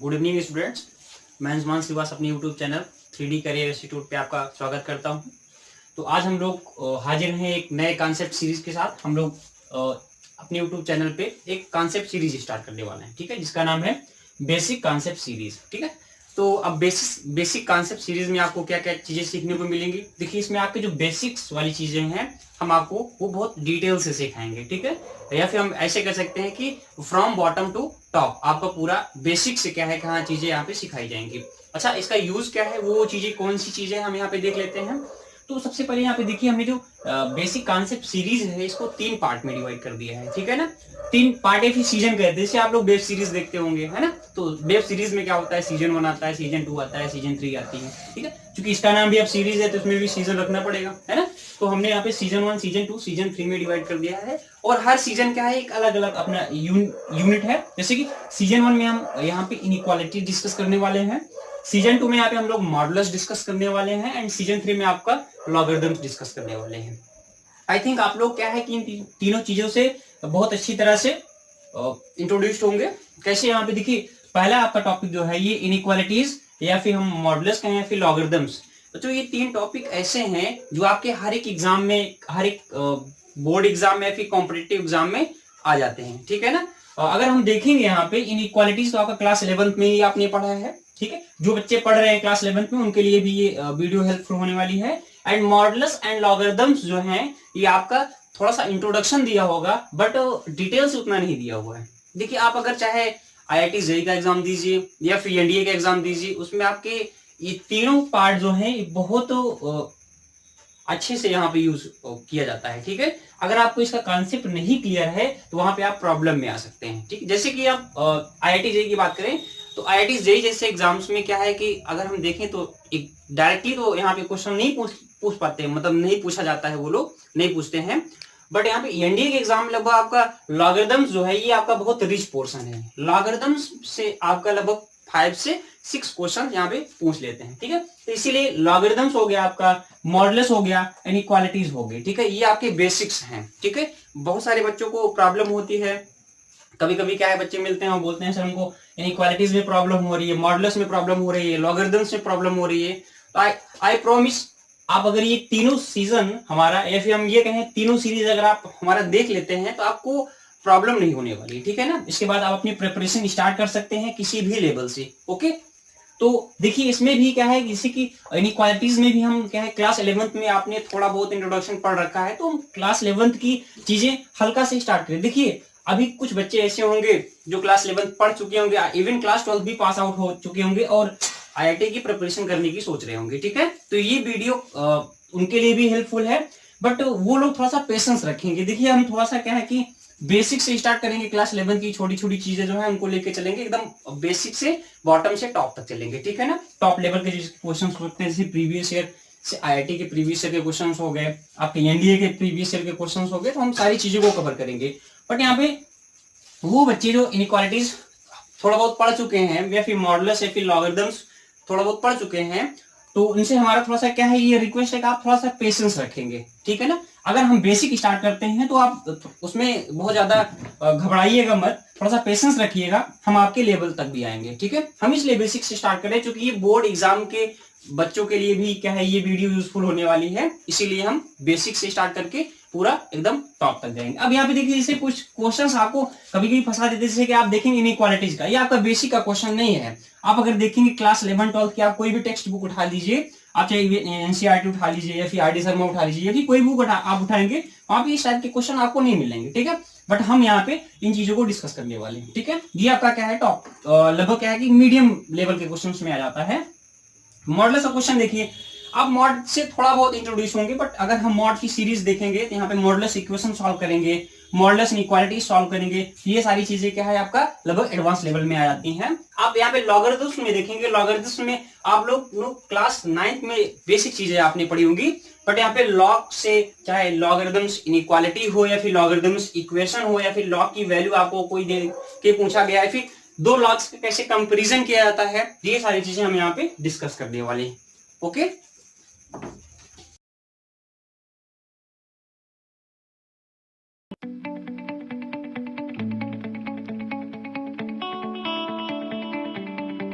Good evening students. मैं अंशुमान श्रीवास अपने YouTube channel 3D career institute पे आपका स्वागत करता हूं। तो आज हम लोग हाजिर हैं एक नए कॉन्सेप्ट सीरीज के साथ। हम लोग अपने यूट्यूब चैनल पे एक कॉन्सेप्ट सीरीज स्टार्ट करने वाले हैं, ठीक है, जिसका नाम है बेसिक कॉन्सेप्ट सीरीज। ठीक है, तो अब बेसिक कॉन्सेप्ट सीरीज में आपको क्या क्या चीजें सीखने को मिलेंगी। देखिए, इसमें आपके जो बेसिक्स वाली चीजें हैं हम आपको वो बहुत डिटेल से सिखाएंगे, ठीक है, या फिर हम ऐसे कर सकते हैं कि फ्रॉम बॉटम टू टॉप आपका पूरा बेसिक से क्या है कहाँ चीजें यहाँ पे सिखाई जाएंगी। अच्छा, इसका यूज क्या है, वो चीजें कौन सी चीजें हम यहाँ पे देख लेते हैं। तो सबसे पहले यहाँ पे देखिए, हमने जो बेसिक कॉन्सेप्ट सीरीज है इसको 3 पार्ट में डिवाइड कर दिया है, ठीक है ना। 3 पार्ट है, फिर सीजन कहते हैं, जैसे आप लोग वेब सीरीज देखते होंगे, है ना। तो वेब सीरीज में क्या होता है, सीजन 1 आता है, सीजन 2 आता है, सीजन 3 आती है, ठीक है। क्योंकि इसका नाम भी अब सीरीज है तो इसमें भी सीजन रखना पड़ेगा, है ना। तो हमने यहाँ पे सीजन 1, सीजन 2, सीजन 3 में डिवाइड कर दिया है। और हर सीजन क्या है, एक अलग अलग अपना यूनिट है। जैसे कि सीजन 1 में हम यहाँ पे इनइक्वालिटी डिस्कस करने वाले हैं, सीजन 2 में यहाँ पे हम लोग मॉडुलस डिस्कस करने वाले हैं, एंड सीजन 3 में आपका लॉगरिथम्स डिस्कस करने वाले हैं। आई थिंक आप लोग क्या है कि इन तीनों चीजों से बहुत अच्छी तरह से इंट्रोड्यूस्ड होंगे। कैसे, यहाँ पे देखिए, पहला आपका टॉपिक जो है ये इनइक्वालिटीज, या फिर हम मॉडुलस कहें या फिर लॉगरिथम्स। तो ये 3 टॉपिक ऐसे हैं जो आपके हर एक एग्जाम में, हर एक बोर्ड एग्जाम में या फिर कॉम्पिटिटिव एग्जाम में आ जाते हैं, ठीक है ना। अगर हम देखेंगे यहाँ पे इनइक्वालिटीज, तो आपका क्लास 11th में ही आपने पढ़ा है, ठीक है। जो बच्चे पढ़ रहे हैं क्लास 11th में उनके लिए भी ये वीडियो हेल्पफुल होने वाली है। एंड मॉडुलस एंड लॉगरिथम्स जो हैं ये आपका थोड़ा सा इंट्रोडक्शन दिया होगा, बट डिटेल्स उतना नहीं दिया हुआ है। देखिए, आप अगर चाहे IIT जेईई का एग्जाम दीजिए या फिर NDA का एग्जाम दीजिए, उसमें आपके ये तीनों पार्ट जो हैं बहुत अच्छे से यहाँ पे यूज किया जाता है, ठीक है। अगर आपको इसका कॉन्सेप्ट नहीं क्लियर है तो वहां पे आप प्रॉब्लम में आ सकते हैं, ठीक। जैसे कि आप IIT जेईई की बात करें, तो IIT जेईई जैसे एग्जाम्स में क्या है कि अगर हम देखें तो एक डायरेक्टली तो यहाँ पे क्वेश्चन नहीं पूछ पाते, मतलब नहीं पूछा जाता है, वो लोग नहीं पूछते हैं। बट यहाँ पे NDA के एग्जाम में लगभग आपका लॉगरिथम्स जो है ये आपका बहुत रिच पोर्शन है। लॉगरिथम्स से आपका लगभग 5 से 6 क्वेश्चन यहाँ पे पूछ लेते हैं, ठीक है। तो इसीलिए लॉगरिथम्स हो गया, आपका मॉडुलस हो गया, इनइक्वालिटीज हो गई, ठीक है। ये आपके बेसिक्स हैं, ठीक है। बहुत सारे बच्चों को प्रॉब्लम होती है, कभी कभी क्या है, बच्चे मिलते हैं और बोलते हैं सर हमको इनइक्वालिटीज में प्रॉब्लम हो रही है, मॉडुलस में प्रॉब्लम हो रही है, लॉगरिथम्स में प्रॉब्लम हो रही है। तो आई प्रॉमिस, आप अगर ये तीनों सीजन हमारा, या फिर हम ये कहें तीनों सीरीज अगर आप हमारा देख लेते हैं तो आपको प्रॉब्लम नहीं होने वाली, ठीक है ना। इसके बाद आप अपनी प्रिपरेशन स्टार्ट कर सकते हैं किसी भी लेवल से, ओके। तो देखिए, इसमें भी क्या है, जैसे कि इनइक्वालिटीज में भी हम क्या है, क्लास 11th में आपने थोड़ा बहुत इंट्रोडक्शन पढ़ रखा है, तो हम क्लास 11th की चीजें हल्का से स्टार्ट करें। देखिए, अभी कुछ बच्चे ऐसे होंगे जो क्लास 11th पढ़ चुके होंगे, इवन क्लास 12 भी पास आउट हो चुके होंगे और IIT की प्रिपरेशन करने की सोच रहे होंगे, ठीक है। तो ये वीडियो उनके लिए भी हेल्पफुल है, बट वो लोग थोड़ा सा पेशेंस रखेंगे। देखिए, हम थोड़ा सा क्या है कि बेसिक से स्टार्ट करेंगे, क्लास 11 की छोटी छोटी चीजें जो है उनको लेके चलेंगे, एकदम बेसिक से बॉटम से टॉप तक चलेंगे, ठीक है ना। टॉप लेवल के क्वेश्चन होते हैं, जैसे प्रीवियस ईयर से IIT के प्रीवियस ईयर के क्वेश्चन हो गए, आपके NDA के प्रीवियस ईयर के क्वेश्चन हो गए, तो हम सारी चीजों को कवर करेंगे। बट यहाँ पे वो बच्चे जो इनइक्वालिटीज थोड़ा बहुत पढ़ चुके हैं, या फिर मॉडुलस या फिर लॉगरिथम्स थोड़ा बहुत पढ़ चुके हैं, तो उनसे हमारा थोड़ा सा क्या है, ये रिक्वेस्ट है कि आप थोड़ा सा पेशेंस रखेंगे, ठीक है ना। अगर हम बेसिक स्टार्ट करते हैं तो आप उसमें बहुत ज्यादा घबराइएगा मत, थोड़ा सा पेशेंस रखिएगा, हम आपके लेवल तक भी आएंगे, ठीक है। हम इसलिए बेसिक से स्टार्ट करें क्योंकि ये बोर्ड एग्जाम के बच्चों के लिए भी क्या है, ये वीडियो यूजफुल होने वाली है, इसीलिए हम बेसिक से स्टार्ट करके पूरा एकदम टॉप तक जाएंगे। अब यहाँ पे देखिए, जैसे कुछ क्वेश्चंस आपको कभी कभी फंसा देते, जैसे कि आप देखेंगे इनइक्वालिटीज का, ये आपका बेसिक का क्वेश्चन नहीं है। आप अगर देखेंगे क्लास 11 12 की, आप कोई भी टेक्स्ट बुक उठा लीजिए, आप चाहे NCERT उठा लीजिए या फिर RD शर्मा उठा लीजिए, या फिर कोई बुक आप उठाएंगे, वहां पे इस टाइप के क्वेश्चन आपको नहीं मिलेंगे, ठीक है। बट हम यहाँ पे इन चीजों को डिस्कस करने वाले हैं, ठीक है। ये आपका क्या है, टॉप लगभग क्या है कि मीडियम लेवल के क्वेश्चन में आ जाता है। मॉडुलस का क्वेश्चन देखिए, आप मॉड से थोड़ा बहुत इंट्रोड्यूस होंगे, बट अगर हम मॉड की सीरीज देखेंगे तो यहाँ पे मॉडुलस इक्वेशन सॉल्व करेंगे, मॉडुलस इनइक्वालिटी सॉल्व करेंगे, ये सारी चीजें क्या है आपका लगभग एडवांस लेवल में आ जाती हैं। आप यहाँ पे लॉगरिथम्स में देखेंगे, लोगरिथम्स में आप लोग क्लास 9th में बेसिक चीजें आपने पढ़ी होंगी, बट यहाँ पे लॉग से चाहे लॉगरिथम्स इनइक्वालिटी हो या फिर लॉगरिथम्स इक्वेशन हो, या फिर लॉग की वैल्यू आपको कोई दे के पूछा गया है, फिर दो लॉग्स का कैसे कंपेरिजन किया जाता है, ये सारी चीजें हम यहाँ पे डिस्कस करने वाले हैं, ओके।